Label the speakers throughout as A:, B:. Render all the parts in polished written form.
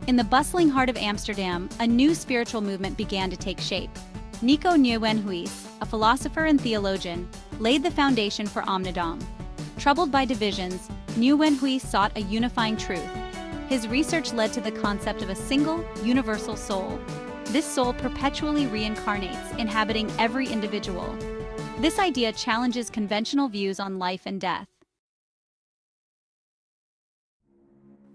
A: In the bustling heart of Amsterdam, a new spiritual movement began to take shape. Nico Nieuwenhuis, a philosopher and theologian, laid the foundation for Omnidom. Troubled by divisions, Nieuwenhuis sought a unifying truth. His research led to the concept of a single, universal soul. This soul perpetually reincarnates, inhabiting every individual. This idea challenges conventional views on life and death.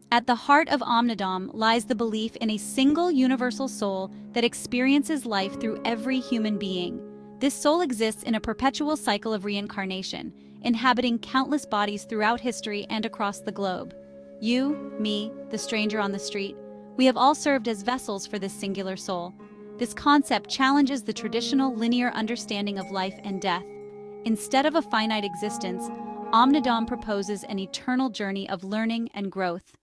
A: At the heart of Omnidom lies the belief in a single universal soul that experiences life through every human being. This soul exists in a perpetual cycle of reincarnation, inhabiting countless bodies throughout history and across the globe. You, me, the stranger on the street, we have all served as vessels for this singular soul. This concept challenges the traditional linear understanding of life and death. Instead of a finite existence, Omnidom proposes an eternal journey of learning and growth.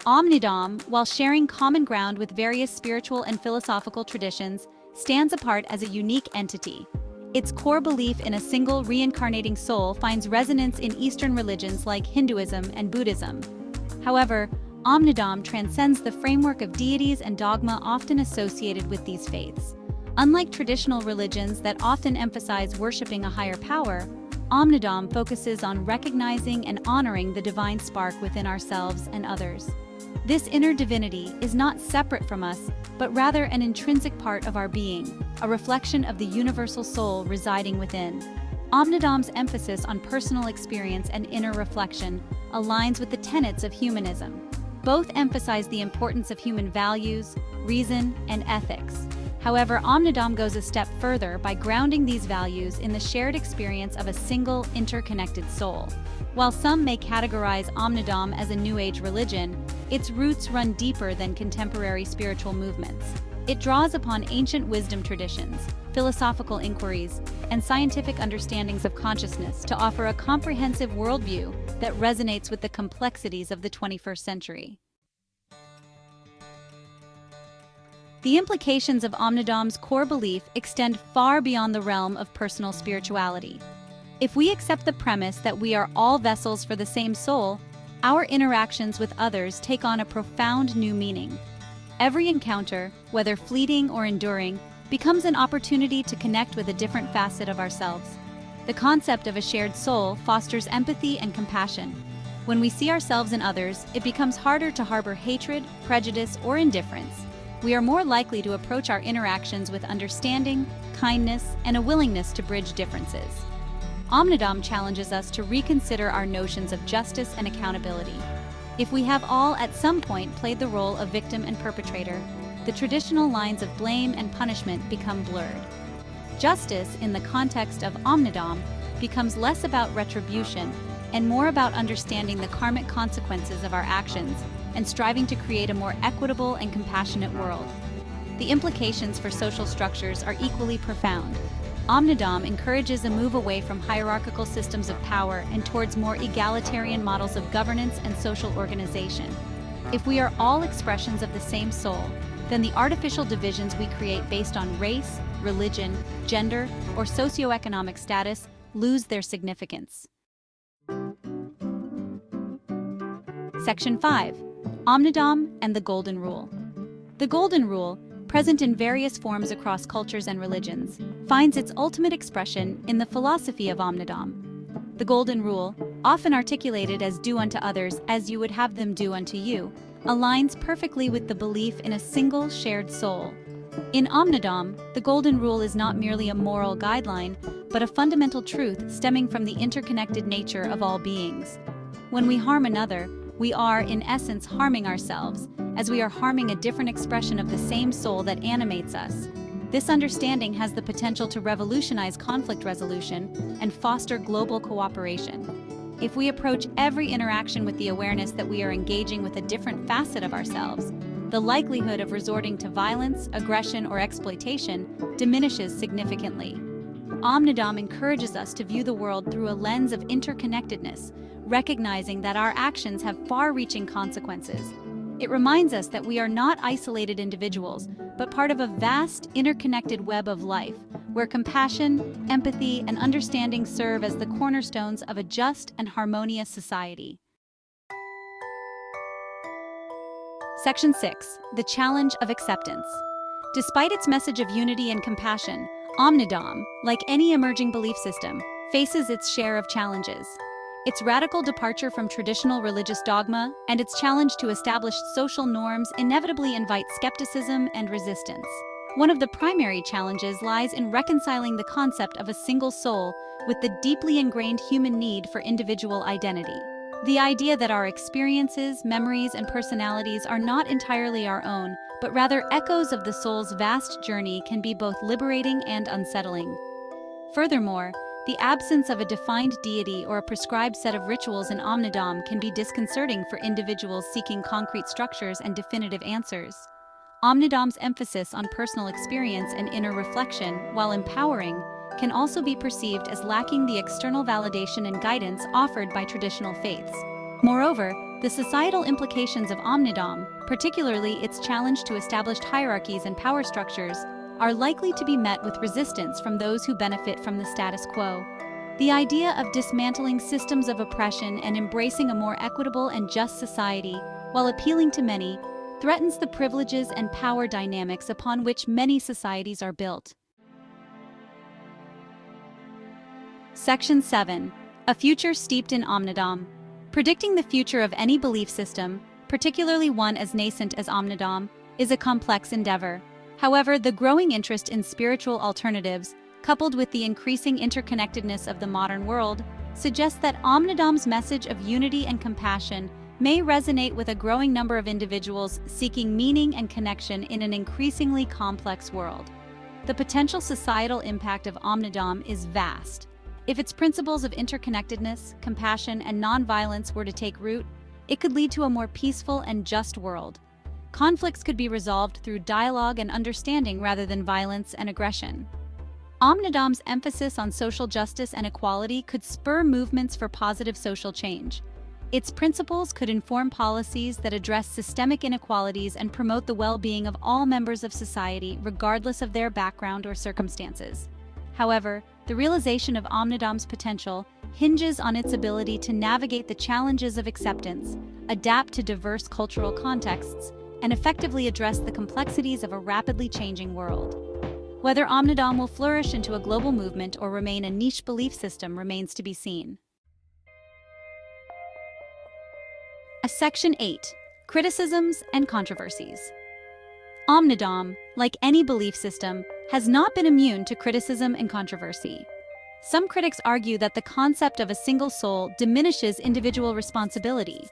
A: Omnidom, while sharing common ground with various spiritual and philosophical traditions, stands apart as a unique entity. Its core belief in a single reincarnating soul finds resonance in Eastern religions like Hinduism and Buddhism. However, Omnidom transcends the framework of deities and dogma often associated with these faiths. Unlike traditional religions that often emphasize worshiping a higher power, Omnidom focuses on recognizing and honoring the divine spark within ourselves and others. This inner divinity is not separate from us, but rather an intrinsic part of our being, a reflection of the universal soul residing within. Omnidom's emphasis on personal experience and inner reflection aligns with the tenets of humanism. Both emphasize the importance of human values, reason, and ethics. However, Omnidom goes a step further by grounding these values in the shared experience of a single, interconnected soul. While some may categorize Omnidom as a New Age religion, its roots run deeper than contemporary spiritual movements. It draws upon ancient wisdom traditions, philosophical inquiries, and scientific understandings of consciousness to offer a comprehensive worldview that resonates with the complexities of the 21st century. The implications of Omnidom's core belief extend far beyond the realm of personal spirituality. If we accept the premise that we are all vessels for the same soul, our interactions with others take on a profound new meaning. Every encounter, whether fleeting or enduring, becomes an opportunity to connect with a different facet of ourselves. The concept of a shared soul fosters empathy and compassion. When we see ourselves in others, it becomes harder to harbor hatred, prejudice, or indifference. We are more likely to approach our interactions with understanding, kindness, and a willingness to bridge differences. Omnidom challenges us to reconsider our notions of justice and accountability. If we have all at some point played the role of victim and perpetrator, the traditional lines of blame and punishment become blurred. Justice, in the context of Omnidom, becomes less about retribution and more about understanding the karmic consequences of our actions and striving to create a more equitable and compassionate world. The implications for social structures are equally profound. Omnidom encourages a move away from hierarchical systems of power and towards more egalitarian models of governance and social organization. If we are all expressions of the same soul, then the artificial divisions we create based on race, religion, gender, or socioeconomic status lose their significance. Section 5. Omnidom and the Golden Rule. The Golden Rule, present in various forms across cultures and religions, finds its ultimate expression in the philosophy of Omnidom. The Golden Rule, often articulated as do unto others as you would have them do unto you, aligns perfectly with the belief in a single shared soul. In Omnidom, the Golden Rule is not merely a moral guideline, but a fundamental truth stemming from the interconnected nature of all beings. When we harm another, we are, in essence, harming ourselves, as we are harming a different expression of the same soul that animates us. This understanding has the potential to revolutionize conflict resolution and foster global cooperation. If we approach every interaction with the awareness that we are engaging with a different facet of ourselves, the likelihood of resorting to violence, aggression, or exploitation diminishes significantly. Omnidom encourages us to view the world through a lens of interconnectedness, recognizing that our actions have far-reaching consequences. It reminds us that we are not isolated individuals, but part of a vast, interconnected web of life, where compassion, empathy, and understanding serve as the cornerstones of a just and harmonious society. Section 6. The challenge of acceptance. Despite its message of unity and compassion, Omnidom, like any emerging belief system, faces its share of challenges. Its radical departure from traditional religious dogma and its challenge to established social norms inevitably invite skepticism and resistance. One of the primary challenges lies in reconciling the concept of a single soul with the deeply ingrained human need for individual identity. The idea that our experiences, memories, and personalities are not entirely our own, but rather echoes of the soul's vast journey can be both liberating and unsettling. Furthermore, the absence of a defined deity or a prescribed set of rituals in Omnidom can be disconcerting for individuals seeking concrete structures and definitive answers. Omnidom's emphasis on personal experience and inner reflection, while empowering, can also be perceived as lacking the external validation and guidance offered by traditional faiths. Moreover, the societal implications of Omnidom, particularly its challenge to established hierarchies and power structures, are likely to be met with resistance from those who benefit from the status quo. The idea of dismantling systems of oppression and embracing a more equitable and just society, while appealing to many, threatens the privileges and power dynamics upon which many societies are built. Section 7. A future steeped in Omnidom. Predicting the future of any belief system, particularly one as nascent as Omnidom, is a complex endeavor. However, the growing interest in spiritual alternatives, coupled with the increasing interconnectedness of the modern world, suggests that Omnidom's message of unity and compassion may resonate with a growing number of individuals seeking meaning and connection in an increasingly complex world. The potential societal impact of Omnidom is vast. If its principles of interconnectedness, compassion, and nonviolence were to take root, it could lead to a more peaceful and just world. Conflicts could be resolved through dialogue and understanding rather than violence and aggression. Omnidom's emphasis on social justice and equality could spur movements for positive social change. Its principles could inform policies that address systemic inequalities and promote the well-being of all members of society, regardless of their background or circumstances. However, the realization of Omnidom's potential hinges on its ability to navigate the challenges of acceptance, adapt to diverse cultural contexts, and effectively address the complexities of a rapidly changing world. Whether Omnidom will flourish into a global movement or remain a niche belief system remains to be seen. Section 8. Criticisms and Controversies. Omnidom, like any belief system, has not been immune to criticism and controversy. Some critics argue that the concept of a single soul diminishes individual responsibility.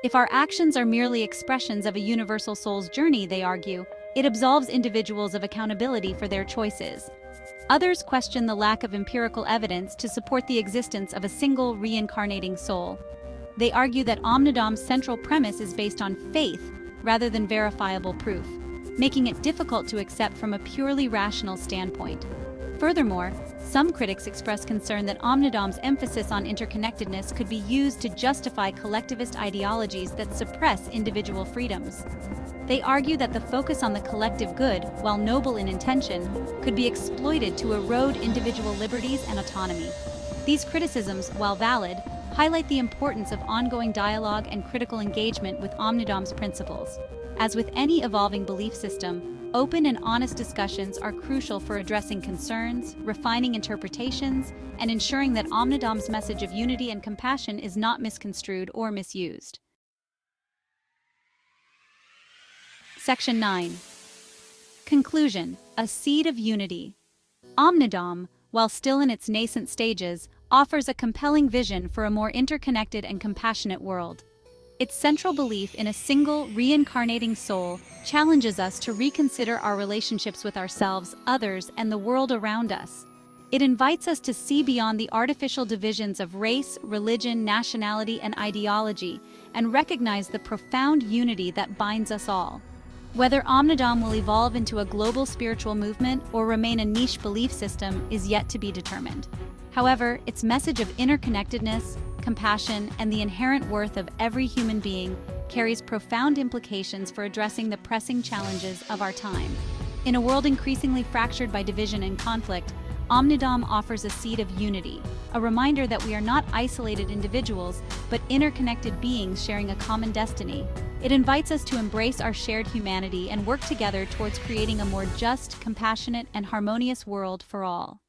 A: If our actions are merely expressions of a universal soul's journey, they argue, it absolves individuals of accountability for their choices. Others question the lack of empirical evidence to support the existence of a single reincarnating soul. They argue that Omnidom's central premise is based on faith rather than verifiable proof, making it difficult to accept from a purely rational standpoint. Furthermore, some critics express concern that Omnidom's emphasis on interconnectedness could be used to justify collectivist ideologies that suppress individual freedoms. They argue that the focus on the collective good, while noble in intention, could be exploited to erode individual liberties and autonomy. These criticisms, while valid, highlight the importance of ongoing dialogue and critical engagement with Omnidom's principles. As with any evolving belief system, open and honest discussions are crucial for addressing concerns, refining interpretations, and ensuring that Omnidom's message of unity and compassion is not misconstrued or misused. Section 9. Conclusion: a seed of unity. Omnidom, while still in its nascent stages, offers a compelling vision for a more interconnected and compassionate world. Its central belief in a single, reincarnating soul challenges us to reconsider our relationships with ourselves, others, and the world around us. It invites us to see beyond the artificial divisions of race, religion, nationality, and ideology, and recognize the profound unity that binds us all. Whether Omnidom will evolve into a global spiritual movement or remain a niche belief system is yet to be determined. However, its message of interconnectedness, compassion, and the inherent worth of every human being carries profound implications for addressing the pressing challenges of our time. In a world increasingly fractured by division and conflict, Omnidom offers a seed of unity, a reminder that we are not isolated individuals, but interconnected beings sharing a common destiny. It invites us to embrace our shared humanity and work together towards creating a more just, compassionate, and harmonious world for all.